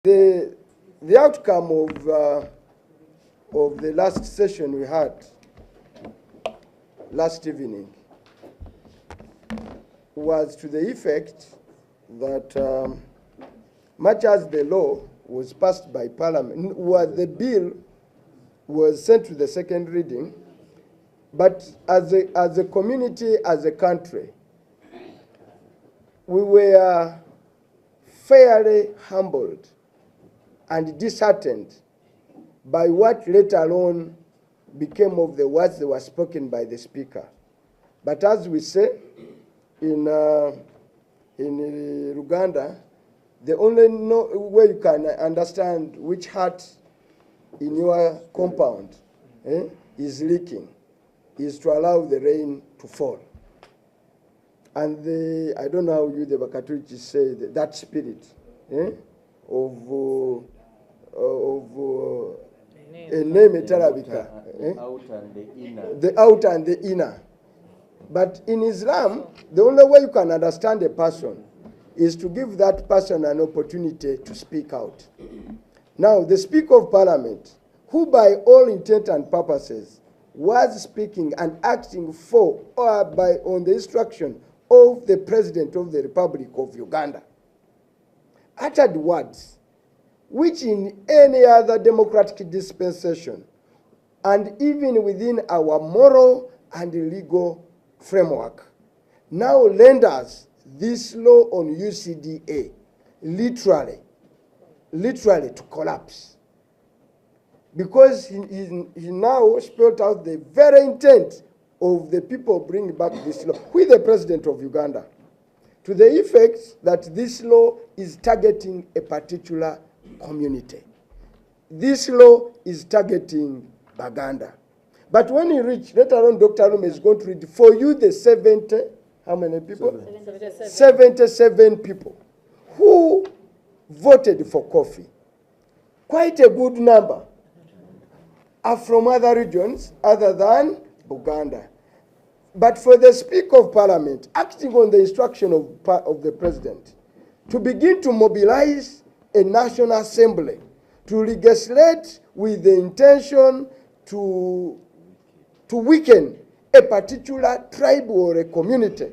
The outcome of the last session we had last evening was to the effect that much as the law was passed by Parliament, the bill was sent to the second reading, but as a community, as a country, we were fairly humbled and disheartened by what later on became of the words that were spoken by the Speaker. But as we say in Uganda, the only way you can understand which heart in your compound is leaking is to allow the rain to fall. And I don't know how you, the Bakatwiji, say that spirit of the outer and the inner. But in Islam, the only way you can understand a person is to give that person an opportunity to speak out. Now, the Speaker of Parliament, who by all intent and purposes was speaking and acting for or on the instruction of the President of the Republic of Uganda, uttered words which in any other democratic dispensation and even within our moral and legal framework now renders this law on UCDA literally to collapse. Because he now spelled out the very intent of the people bringing back this law with the President of Uganda, to the effect that this law is targeting a particular community. This law is targeting Buganda. But when you reach, later on Dr. Alume is going to read for you the 70, how many people? 77 people who voted for coffee. Quite a good number are from other regions other than Buganda. But for the Speaker of Parliament, acting on the instruction of the President, to begin to mobilize a National Assembly, to legislate with the intention to weaken a particular tribe or a community,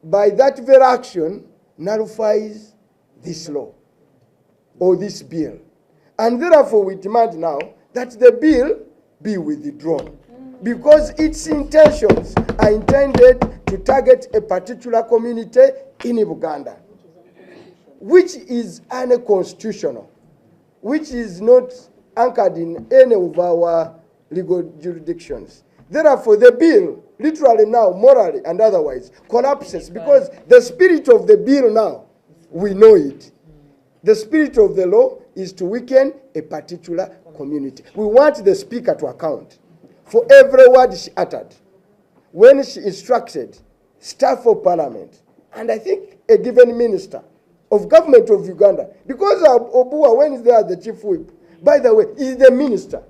by that very action nullifies this law or this bill. And therefore we demand now that the bill be withdrawn, because its intentions are intended to target a particular community in Uganda, which is unconstitutional, which is not anchored in any of our legal jurisdictions. Therefore, the bill, literally now, morally and otherwise, collapses, because the spirit of the bill now, we know it. The spirit of the law is to weaken a particular community. We want the Speaker to account for every word she uttered when she instructed staff of Parliament, and I think a given minister of government of Uganda, because Obua, when he's there as the chief whip, by the way, is the minister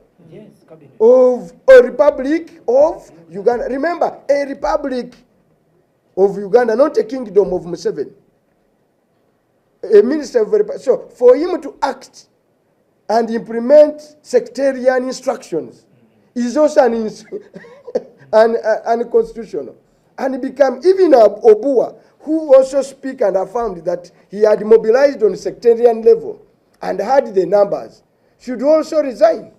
of a Republic of Uganda. Remember, a Republic of Uganda, not a kingdom of Museveni. A minister of a Republic. So for him to act and implement sectarian instructions is also unconstitutional. And become, even Obua, who also speak and affirmed that he had mobilized on sectarian level and had the numbers, should also resign.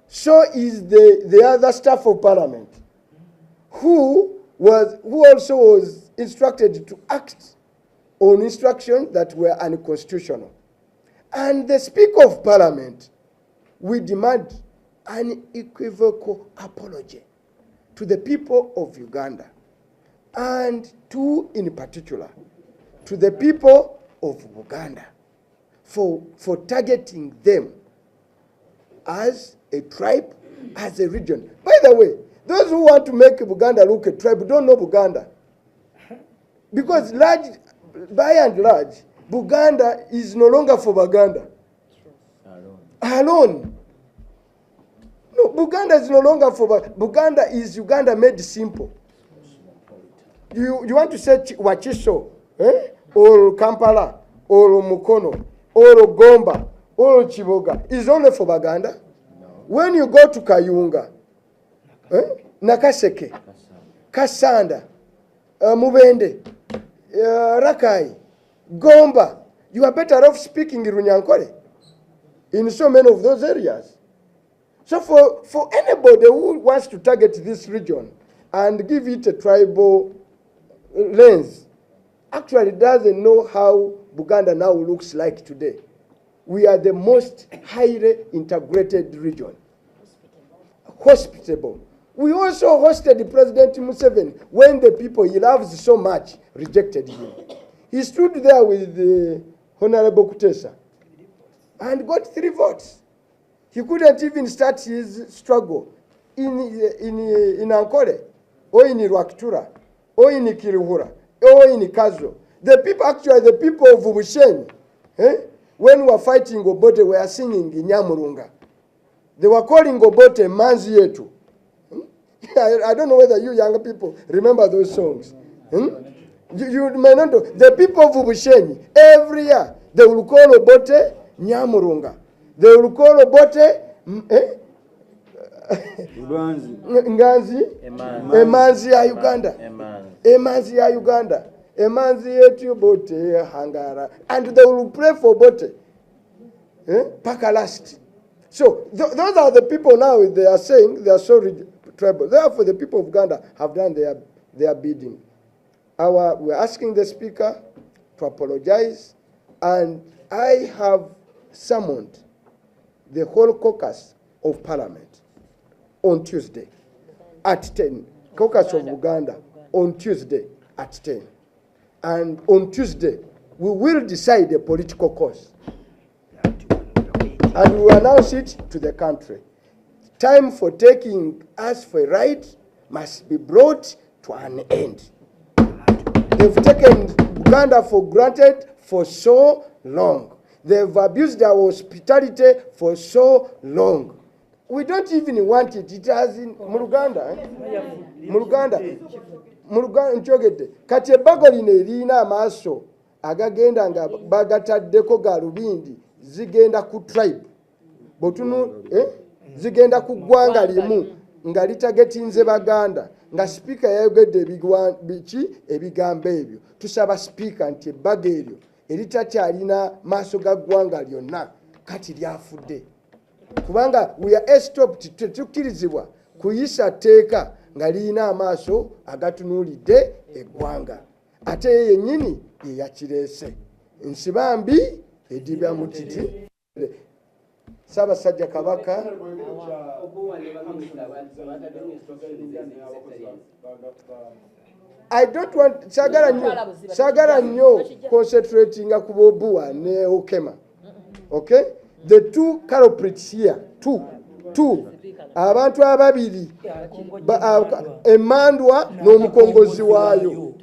So is the other staff of Parliament, who also was instructed to act on instructions that were unconstitutional. And the Speaker of Parliament, we demand an equivocal apology to the people of Uganda, and in particular, to the people of Uganda for targeting them as a tribe, as a region. By the way, those who want to make Buganda look a tribe don't know Buganda. Because by and large, Buganda is no longer for Buganda. Alone. No, Buganda is no longer for Buganda. Is Uganda made simple. You want to say Wachiso or Kampala or Mukono, or Gomba, or Chiboga is only for Baganda. No. When you go to Kayunga, Nakaseke, Kasanda, Mubende, Rakai, Gomba, you are better off speaking Runyankore in so many of those areas. So for anybody who wants to target this region and give it a tribal lens, actually doesn't know how Buganda now looks like today. We are the most highly integrated region. Hospitable. We also hosted President Museveni when the people he loves so much rejected him. He stood there with the Honorable Kutesa and got 3 votes. He couldn't even start his struggle in Ankole, or in Rwakitura, or in Kiriwura, or in Kazo. The people, actually, the people of Bushenyi, when we were fighting Obote, we were singing in Nyamurunga. They were calling Obote Manzi Yetu. I don't know whether you younger people remember those songs. You may not know. The people of Bushenyi, every year, they will call Obote Nyamurunga. They will call Obote Nganzi Emanzi ya Uganda. Emanzi ya Uganda. Emanzi yetu Bote Hangara. And they will pray for Bote. Paka last. So those are the people now they are saying they are so tribal. Therefore the people of Uganda have done their bidding. We're asking the speaker to apologize, and I have summoned the whole caucus of parliament on Tuesday at 10. Caucus of Uganda on Tuesday at 10. And on Tuesday, we will decide a political course. And we will announce it to the country. Time for taking us for a ride must be brought to an end. They've taken Uganda for granted for so long. They've abused our hospitality for so long. We don't even want it. It has in Muruganda. Muruganda njogedde. Kati ebbago lino erina amaaso agagenda nga bagataddeko galubindi zigenda ku tribe. Botunu zigenda ku ggwanga limu nga litagetinze Baganda. Nga speaker yayogedde ebigambo ebyo. Tusaba speaker nti ebbago eryo eritakyalina maaso ga ggwanga lyonna kati lyafudde. Kubanga we are stopped tetukkirizibwa kuyisa tteeka nga lirina amaaso agatunuulidde eggwanga. Ate ye yennyini ye yakireese. Nsibambi edibya mutiti. Ssaabasajja Kabaka I don't want sagara nnyo concentrating ku Bobuwa ne Okema. Okay? The two culprits here, two. Abantu ababiri Emandwa n'omukongozi waayo.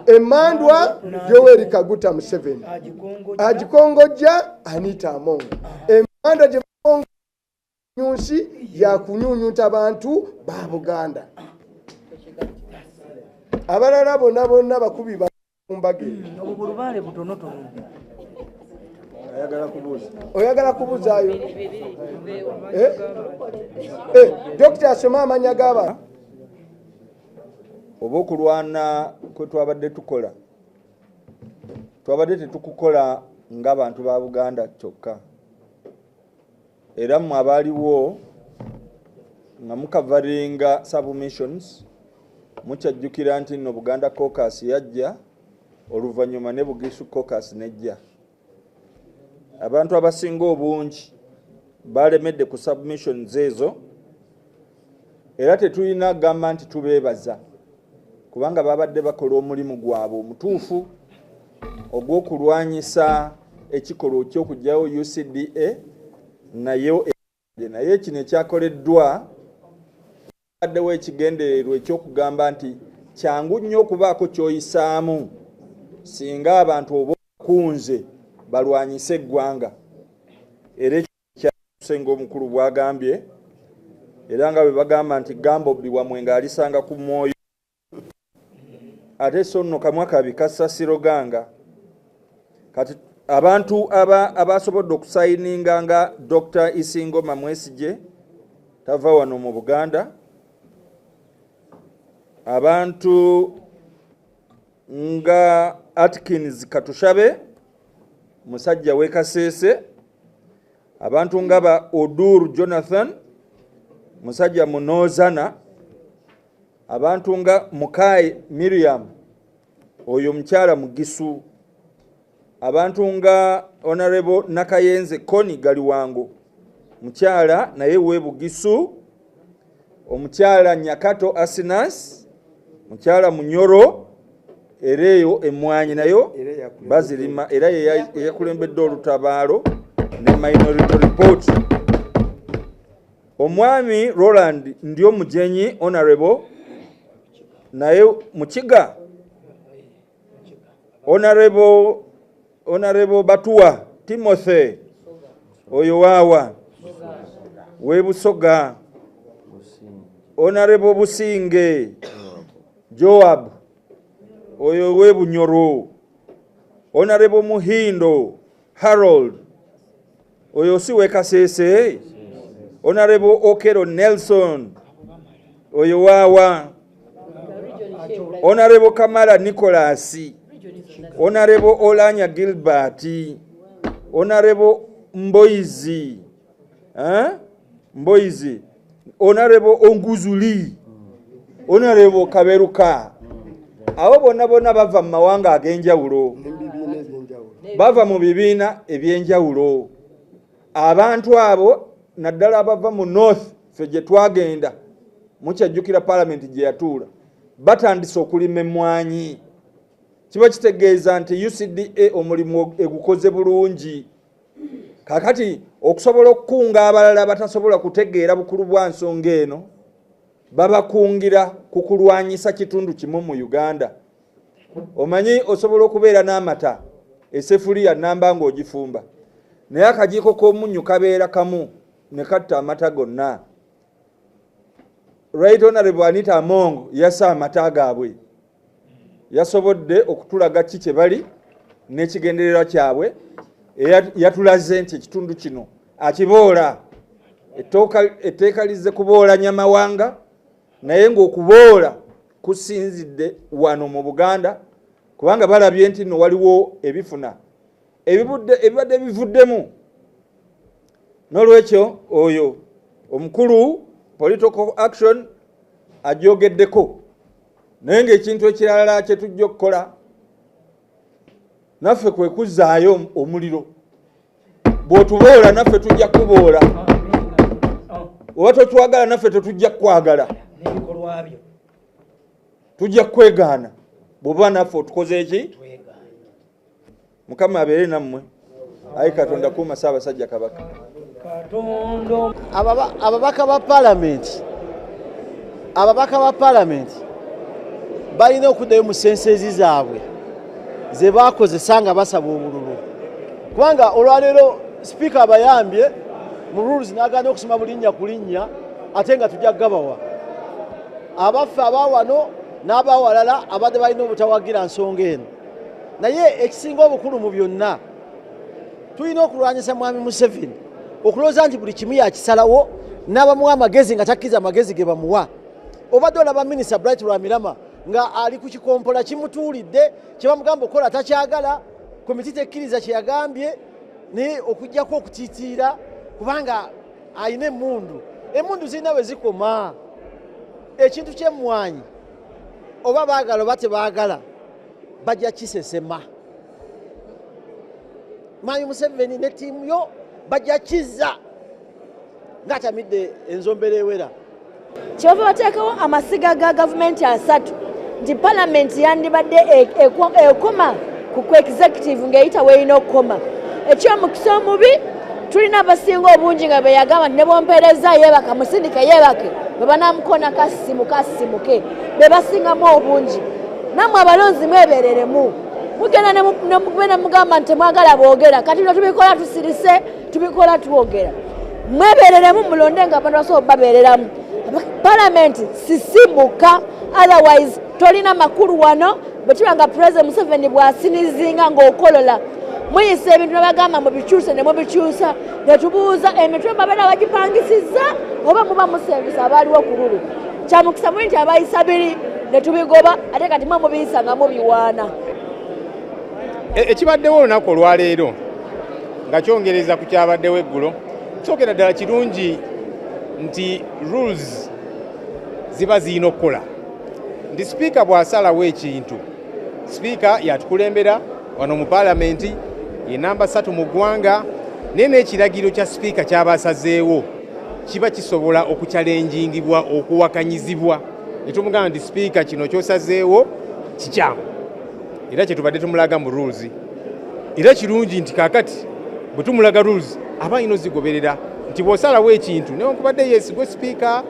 Emandwa Yoweri Kaguta Museveni. Agikongojja Anita Among. Emandwa gye nyunsi ya kunyunyunta abantu ba Buganda. Abalala bonna bakubi bakumbage. Obulubale butonotono. Oyagala kubuzaayo. Dr. Asoma amanya gaba. Oba okulwana kwe twabadde tukola. Twabadde tetukukola ng'abantu ba Buganda kyokka. Era mmwe abaaliwo nga mukavaringa submissions mukyajjukira nti nno Buganda caucus yajja oluvannyuma ne Bugisu caucus nejja. Abantu abasinga obungi balemedde ku submissions ezo era tetulina gamba nti tubeebaza kubanga babadde bakola omulimu gwabwe omutuufu ogw'okulwanyisa ekikolwa ky'okugyawo UCDA naye kino ekyakoleddwa baddewo ekigendererwa eky'okugamba nti kyangu nnyo okubaako ky'oyisaamu singa abantu oba kunze balwanyise eggwanga. Era ekyasenga omukulu bwagambye era nga bwe bagamba nti gamba obbi wamwe ng'alisanga ku mwoyo ate so nno kamwa kabi kassa Siroganga. Kati abantu abasobodde okusayininga nga Dr. Isingoma Mwesigye tava wano mu Buganda, abantu nga Atkins Katushabe musajja w'e Kasese, abantu nga ba Odur Jonathan musajja munozana, abantu nga Mukai Miriam oyo mukyala Mugisu, abantu nga Honorable Nakayenze Koni Galiwango mukyala naye we Bugisu, omukyala Nyakato Asinas mukyala Munyoro ereyo emwanyi nayo bazirima era yakulembedde olutabaalo ne Minority Report. Omwami Roland ndio mujenyi Honorable naye Mukiga, Honorable Batua Timothy oyo wawa we Busoga, Honorable Businge Joab oyo we Bunyoro, Honorable Muhindo Harold oyo si we Kasese, Honorable Okero Nelson oyo wawa, Honorable Kamara Nicholas, Honorable Olanya Gilbert, Honorable Mboizi, Honorable Onguzuli, Honorable Kaberuka. Abo bonna bava mu mawanga ag'enjawulo, bava mu bibiina eby'enjawulo. Abantu abo naddala abava mu North ffe gye twagenda mukyajjukira Parliament gye yatuula batandise okulima emmwanyi. Kiba kitegeeza nti UCDA omulimu egukoze bulungi. Kakati okusobola okukunga abalala batasobola kutegeera bukulu bwa nsonga eno, babakungira ku kulwanyisa kitundu kimu mu Uganda. Omanyi osobola okubeera n'amata esefuliya namba ng'ogifumba, naye akajiiko k'omunnyu kabeera kamu ne katta amata gonna. Right Honorable Anita Among yassa amata gaabwe, yasobodde okutulaga ki kye bali n'ekigendererwa kyabwe, yatulaze nti ekitundu kino akiboola. Etteeka lizze kuboola Nyamawanga, naye ng'okuboola kusinzidde wano mu Buganda kubanga balabye nti no waliwo ebifuna ebibadde bivuddemu. N'olwekyo oyo omukulu political action ajogeddeko, naye ng'ekintu ekirala kye tujja okukola naffe kwe kuzzaayo omuliro. Bw'otuboola naffe tujja kuboola, oba totwagala naffe tetujja kwagala, tujja kwegaana bw'oba naffe otukoze eki. Mukama abeere nammwe. Ayi Katonda kuuma Ssaabasajja Kabaka. Ababaka ba Parliament balina okuddayo mu sensezi zaabwe ze baakozesa nga basaba obululu, kubanga olwaleero sipiika abayambye mu rules n'agaana okusoma bulinnya ku linnya ate nga tujja kugabawa abaffe abawano n'abawalala abadde balina obutawagira nsonga eno. Naye ekisinga obukulu mu byonna tulina okulwanyisa mwami Museveni okulowooza nti buli kimu yakisalawo n'abamuwa amagezi nga takkiriza amagezi ge bamuwa. Obadde olaba minisita Bright Lwamirama nga ali ku kikompola kimutuulidde kye bamugamba okukola takyagala, komiti tekkiriza kye yagambye, naye okuggyako okutiitiira kubanga alina emmundu. Emmundu zirina bwe zikoma. Ekintu ky'emmwanyi oba baagala oba tebaagala bajja kisesema. Mwami Museveni ne ttiimu yo bajja kizza ng'atamidde enzombera ewera. Kyova bateekawo amasiga ga gavumenti 3 nti Parliament yandibadde ekoma ku executive ng'eyita weerina okukoma. Ekyomukisa omubi tulina abasinga obungi nga beyagamba nti ne bompeereza yeebaka musindika yeebake bwe banaamukona kasimuke be basingamu obungi. Nammwe abalonzi mwebeereremu, mugenda ne mugamba nti temwagala boogera, kati no tubikola tusirise, tubikola twogera. Mwebeereremu mulonde nga abantu basobola babeereramu. Parliament sisimuka, otherwise tolina makulu wano bwe tuba nga President Museveni bw'asinizinga ng'okolola muyisa ebintu nabagamba mubikyuse ne mubikyusa ne tubuuza emitwe babeera bagipangisizza oba muba musengisa abaaliwo ku lulu kyamukisa muli nti abayisa biri ne tubigoba ate kati mwe mubiyisa nga mubiwaana. Ekibaddewo olunaku olwaleero nga kyongereza ku kyabaddewo eggulo kyogera ddala kirungi nti rules ziba zirina okukola nti sipiika bw'asalawo ekintu sipiika yatukulembera wano mu paalamenti ye namba 3 mu ggwanga naye n'ekiragiro kya sipiika ky'abasazeewo kiba kisobola okukyalenjingibwa okuwakanyizibwa ne tumugamba nti sipiika kino kyosazeewo kikyamu era kyetubadde tumulaga mu rules era kirungi nti kaakati bwe tumulaga rules aba alina ozigoberera nti bw'osalawo ekintu newankubadde yeesigwe sipiika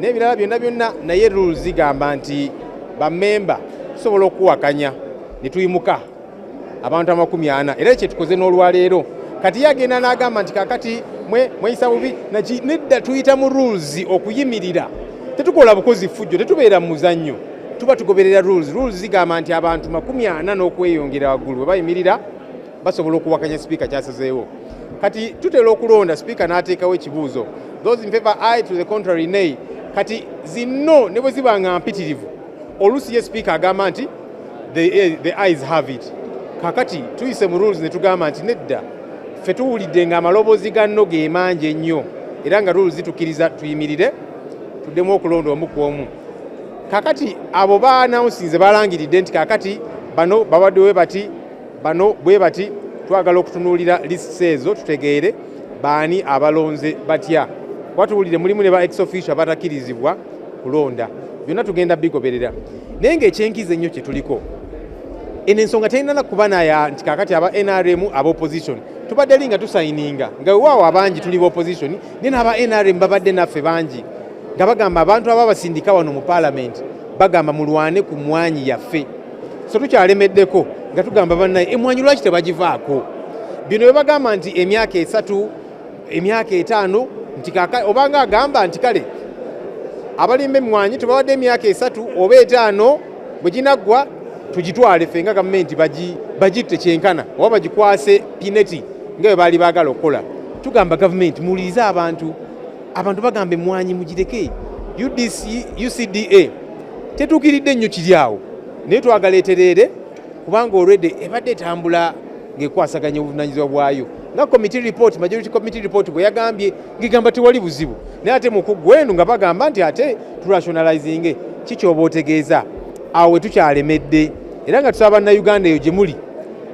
n'ebirala byonna naye rules zigamba nti bammemba tusobola okuwakanya ne tuyimuka abantu 40 era kyetukoze n'olwaleero kati yagenda n'agamba nti kaakati mweyisa bubi nedda tuyita mu rules okuyimirira tetukola bukozi fujjo tetubeera mu muzannyo tuba tugoberera rules zigamba nti abantu 40 n'okweyongera waggulu bwe bayimirira basobola okuwakanya sipiika kyasazeewo kati tutera okulonda sipiika n'ateekawo ekibuuzo those in favor aye, to the contrary nay kati zino ne bwe ziba nga mpitirivu oluusi ye sipiika agamba nti the eyes have it kakati tuyise mu rules ne tugamba nti nedda ffe tuwulidde ng'amaloboozi ga nno ge mangi ennyo era nga rules zitukkiriza tuyimirire tuddemu okulonda omu ku omu kakati abo baanawunsinze balangiridde nti kakati bano babadde bwe bati bano bwe bati twagala okutunuulira lists ezo tutegeere baani abalonze batya watuwulire mulimu ne ba ex officio abatakkirizibwa kulonda byonna tugenda bigoberera naye ng'ekyenkiza ennyo kye tuliko eno ensonga terina nakuba naya nti kakati aba NRM aba opposition tubadde linga tusayininga nga wewaawo abangi tuli ba opposition naye n'aba NRM babadde naffe bangi nga bagamba abantu ababasindika wano mu paalamenti bagamba mulwane ku mwanyi yaffe so tukyalemeddeko nga tugamba bannaye emwanyi lwaki tebagivaako bino bye bagamba nti emyaka 3 emyaka 5 nti obanga agamba nti kale abalimba emmwanyi tubawadde emyaka 3 oba 5 bwe ginaggwa tugitwale ffe nga gavumenti bagitte kyenkana oba bagikwase pineti nga bwe baali baagala okukola tugamba gavumenti muwulirize abantu bagamba emmwanyi mugireke UCDA tetuukiridde nnyo kiri awo naye twagala etereere kubanga already ebadde etambula ng'ekwasaganya obuvunaanyizibwa bwayo nga majority committee report bwe yagambye ng'egamba tewali buzibu naye ate mu kuggwendu nga bagamba nti ate turationalizinge kikyoba otegeeza awo we tukyalemedde era nga tusaba bannayuganda eyo gye muli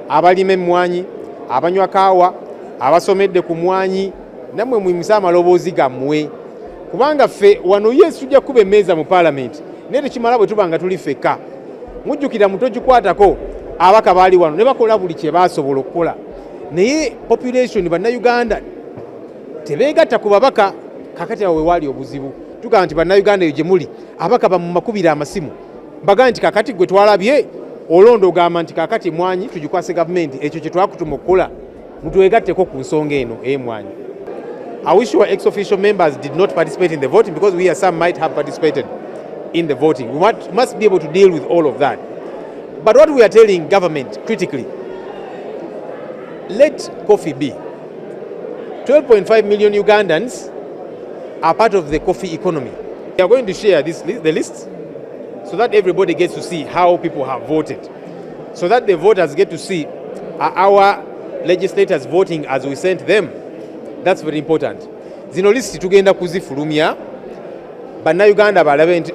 abalima emmwanyi abanywa kaawa abasomedde ku mmwanyi nammwe mwimusa amaloboozi gammwe kubanga ffe wano yesu tujja kuba emmeeza mu paalamenti naye tekimala bwe tuba nga tuli ffekka mujjukira mutogikwatako abaka baali wano ne bakola buli kye baasobola okukola naye population bannayuganda tebeegatta ku babaka kakati awo we waali obuzibu tugamba nti bannayuganda eyo gye muli abaka bamumakubire amasimu mbaga nti kakati gwe twalabye olondo ogamba nti kakati emwanyi tugikwase gavumenti ekyo kye twakutuma okukola mutwegatteko ku nsonga eno ey'emwanyi. I wish your ex-official members did not participate in the voting because we, as some, might have participated in the voting. We must be able to deal with all of that. But what we are telling government critically, let coffee be. 12.5 million Ugandans are part of the coffee economy. We are going to share the list so that everybody gets to see how people have voted, so that the voters get to see our legislators voting as we sent them. That's very important. Zino listi tugenda kuzifulumya bannayuganda balabe nti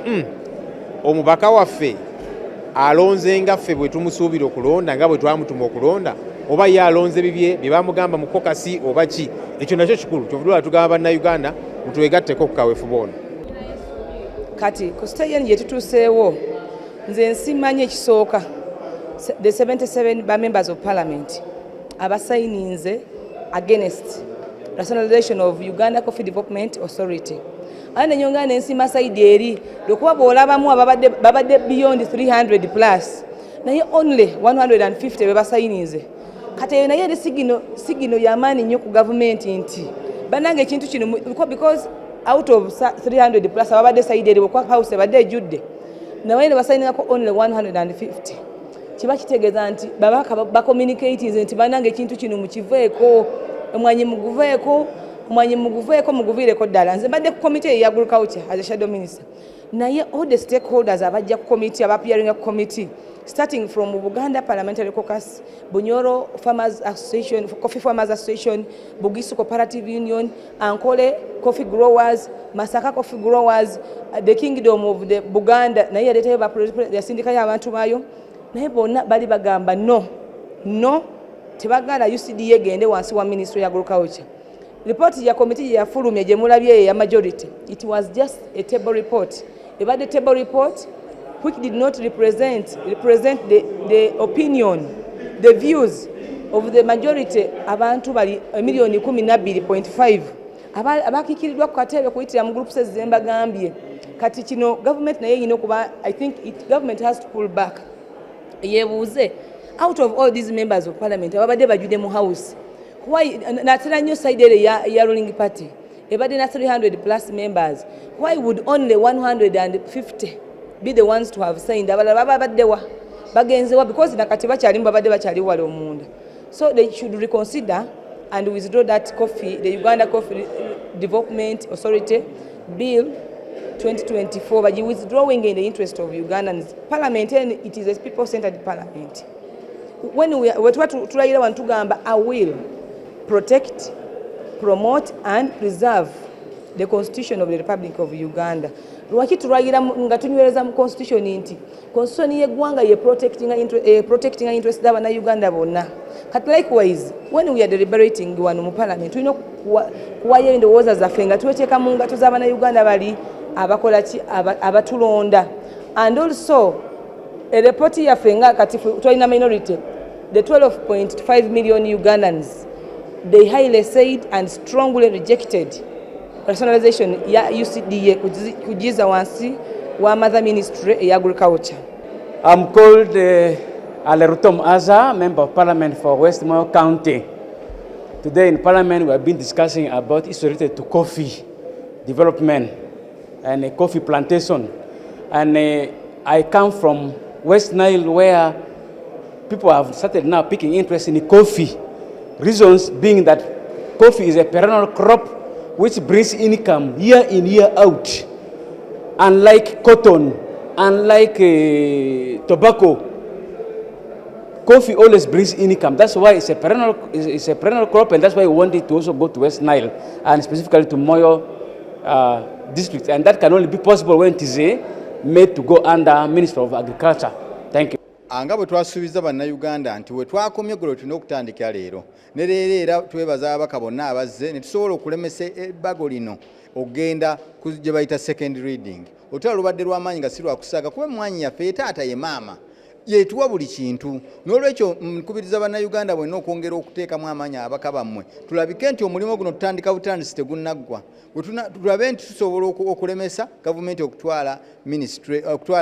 omubaka waffe alonze nga ffe bwe tumusuubira okulonda nga bwe twamutuma okulonda oba ye alonze bibye bye bamugamba mu kokasi oba ki ekyo nakyo kikulu kyovudula tugamba bannayuganda mutwegatteko ku kaweefube ono. Kati ku stage eno gye tutuuseewo nze nsimanyi ekisooka the 77 ba members of parliament abasayininze against rationalization of Uganda Coffee Development Authority. Ane nyonga nensima saidi eri lwokuba bw'olabamu babadde beyond 300 plus naye only 150 be basayininze. Kati eyo naye eri sigino y'amaanyi nnyo ku gavumenti nti bannange ekintu kino because out of 300 plus ababadde saidi eri bw'okuba house ebadde ejjudde naye ne basayiningako only 150. kiba kitegeeza nti babaka bakommunicating nti banange ekintu kino mukiveeko omwanyi muguveeko muguviireko ddala. Nze mbadde ku committee ya agriculture as a shadow minister, naye all the stakeholders abajja ku committee abapeering ku committee starting from Buganda Parliamentary Caucus, Bunyoro Farmers Association, Coffee Farmers Association, Bugisu Cooperative Union, Ankole Coffee Growers, Masaka Coffee Growers, the Kingdom of the Buganda, naye yaleetayo yasindika y'abantu baayo, naye bonna bali bagamba no tebagala UCDA egende wansi wa Ministry ya Agriculture. Report ya committee ya fulumye gye mulabye ya majority, it was just a table report. About the table report which did not represent the opinion, the views of the majority abantu bali 1,12.5 abakikiridwa ku katebe kuyitira mu groups ezemba gambye kati kino government naye yino kuba I think government has to pull back yebuuze out of all these members of parliament ababadde bajude mu house why natera nnyo side ya ruling party ebadde na 300 plus members, why would only 150 be the ones to have signed? Abalala babaddewa bagenzewa because nakati bakyali babadde bakyali wale omunda. So they should reconsider and withdraw that coffee, the Uganda Coffee Development Authority Bill 2024, but you withdrawing in the interest of Ugandans. Parliament, and it is a people-centered parliament. When we tugamba, I will protect, promote and preserve the Constitution of the Republic of Uganda. Lwaki tulagira nga tunywereza mu Constitution nti Constitution y'eggwanga ye protecting interest d'abana Uganda bonna. Kati likewise, when we are deliberating wano mu parliament, tulina kuwayo endowooza zaffe nga tweteeka mu ngato z'abana Uganda bali abakola ki abatulonda. And also a report yaffe nga kati tulina minority, the 12.5 million Ugandans, they highly said and strongly rejected rationalization ya UCDA kujiza wansi wa Mother Ministry ya Agriculture. I'm called Alerutom Aza, Member of Parliament for Westmoreland County. Today in Parliament we have been discussing about issues related to coffee development and coffee plantation. And I come from West Nile where people have started now picking interest in coffee. Reasons being that coffee is a perennial crop which brings income year in, year out. Unlike cotton, unlike tobacco, coffee always brings income. That's why it's a perennial crop, and that's why we want it to also go to West Nile, and specifically to Moyo district. And that can only be possible when it is made to go under Ministry of Agriculture. Thank you. Anga bwe twasuubiza bannayuganda nti we twakomye golo tulina okutandikira leero ne leero era twebaza ababaka bonna abazze ne tusobola okulemesa ebbago lino okugenda gye bayita second reading. Olutalo lubadde lw'amaanyi nga si lwakusaaga kuba emmwanyi yaffe taata ye maama yeetuwa buli kintu. N'olwekyo nkubiriza bannayuganda bwenna okwongera okuteekamu amaanyi ababaka bammwe tulabike nti omulimu guno tutandika butandisi tegunnaggwa. Tulabe nti tusobola okulemesa gavumenti okutwala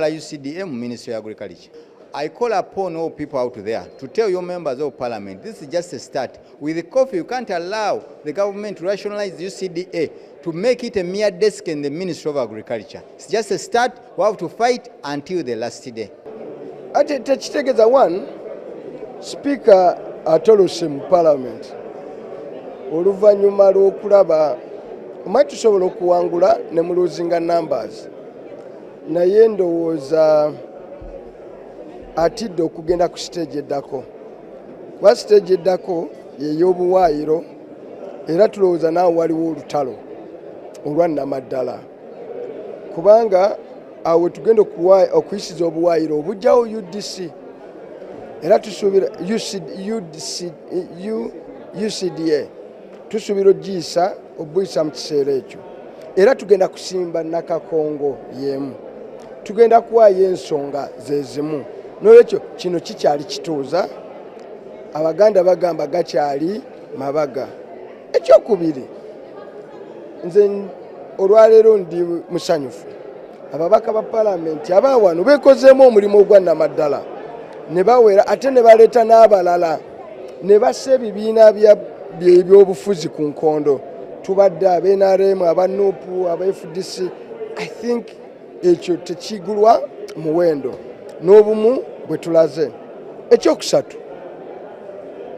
UCDA mu Ministry of Agriculture. I call upon all people out there to tell your members of parliament, this is just a start. With the coffee, you can't allow the government to rationalize the UCDA to make it a mere desk in the Ministry of Agriculture. It's just a start. We have to fight until the last day. Tekitegeza one, Speaker atolose mu parliament. Oluvannyuma lw'okulaba omanyi tusobola okuwangula ne mu losing numbers. Naye ndowooza atidde okugenda ku stage eddako. Kuba stage eddako y'ey'obuwaayiro era tulowooza naawe waliwo olutalo olwannamaddala. Kubanga awo tugenda okuyisiza obuwaayiro obujjawo UDC era tusuubira UCDA tusuubira ogiyisa obuyisa mu kiseera ekyo. Era tugenda kusimba nakakongo y'emu. Tugenda kuwaayo ensonga ze zimu. N'olwekyo kino kikyali kituuza, Abaganda bagamba gakyali mabaga. Ekyokubiri, nze olwaleero ndi musanyufu. Ababaka ba palamenti abaawano beekozeemu omulimu ogwannamaddala ne bawera ate ne baleeta n'abalala ne bassa ebibiina by'ebyobufuzi ku nkondo. Tubadde ab'NRM, aba NUP, aba FDC. I think ekyo tekigulwa muwendo n'obumu bwe tulaze. ekyokusatu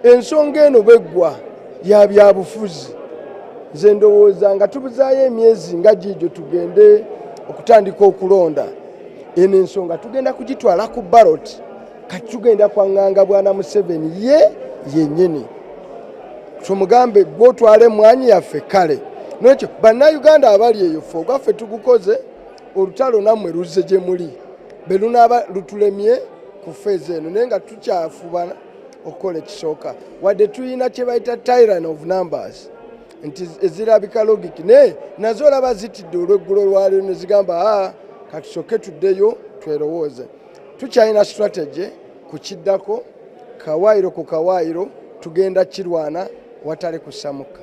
ensonga eno beggwa ya byabufuzi nze ndowooza nga tubuzaayo emyezi nga giigyo tugende okutandika okulonda eno ensonga tugenda kugitwala ku ballot kati tugenda kwaŋŋanga bwana Museveni yennyini tumugambe gwotwale emwanyi yaffe kale nekyo bannayuganda abali eyo ffe ogwaffe tugukoze olutalo nammwe luzze gye muli be lunaaba lutulemye ku feezi eno naye nga tukyafubana okukola ekisooka wadde tulina kye bayita tyrant of numbers nti ezirabika logic naye nazo olaba zitidde olweggulo lwaliro ne zigamba katusooke tuddeyo twerowooze tukyalina strategy ku kiddako kawaayiro ku kawaayiro tugenda kirwana watali kusamuka.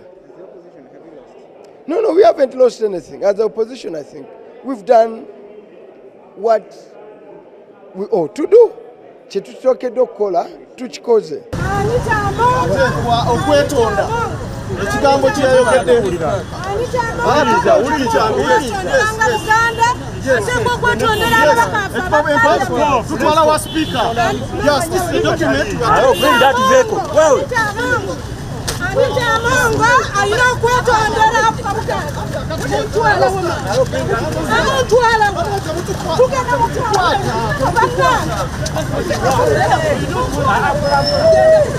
No, we haven't lost anything. As the opposition, I think we've done what we ought to do. Chetutokedde okukola tukikoze. Okwetonda ekigambo kyeyayogedde tutwala wa speaker. Yes, this is the document. Bring that vehicle. Anita Amongo ayina okwetondera mutwala wona amutwala tugenda mutwala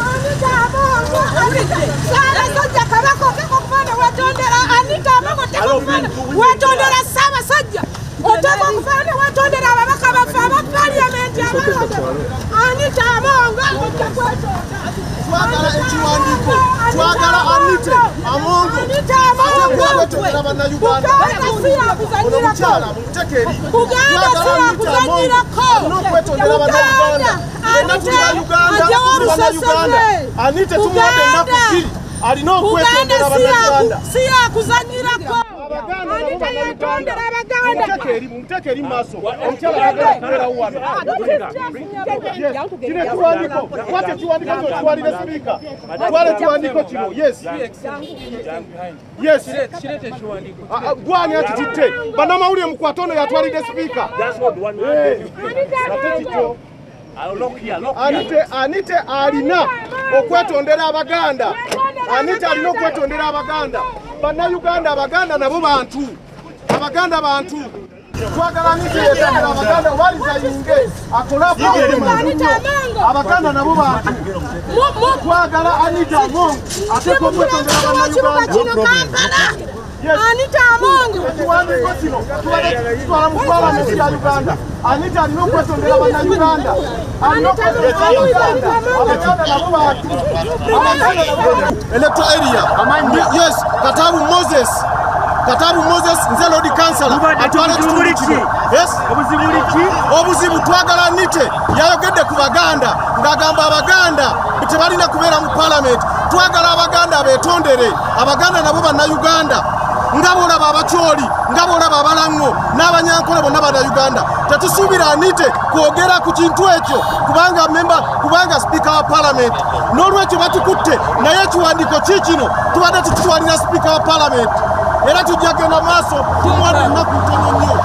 Anita Amongo sala sajja kabako kekokufana watondera Anita Amongo tekokufana watondera saba sajja otekokufana watondera ababaka bafe aba parliament Anita Amongo twagala ekiwandiiko twagala Anita Amongo atekwetondera bannayuganda omukyala mumutekeeri twagala Anita Amongo n'okwetondera bannayuganda bannayuganda Anita tumuwadde ennaku 2 alina okwetondera bannayuganda siyakuzanyirako Anita yetondera abaganda mumutekeeri mu maaso omukyala ayagala kubeera wano kino ekiwandiiko kwata ekiwandiiko kino kiwalire sipiika twala ekiwandiiko kino yes gwani akititte bannamawulire mukwate ono yatwalidde sipiika Anita alina okwetondera abaganda Anita alina okwetondera abaganda bannayuganda abaganda nabo bantu twagala Anita yetondera abaganda walizayinge akola abaganda nabo bantu twagala Anita Amongo ateka okwetondera bannayuganda Anita Amongo ekiwandiiko kino twala mu palamenti ya Uganda Anita alina okwetondera bannayuganda abaganda nabo bantu electoral area yes Katabu Moses nze Lord Councillor atwala ekitundu kino yes obuzibu twagala Anita yayogedde ku baganda ng'agamba abaganda tebalina kubeera mu parliament twagala abaganda betondere abaganda nabo bannayuganda nga bolaba abakyoli nga bolaba abalango n'abanyankole bonna bannayuganda tetusuubira Anita kwogera ku kintu ekyo kubanga speaker wa parliament n'olwekyo batukutte naye ekiwandiiko kikino tubadde tukitwalira speaker wa parliament era tujja genda maaso tumuwadde ennaku ntono nnyo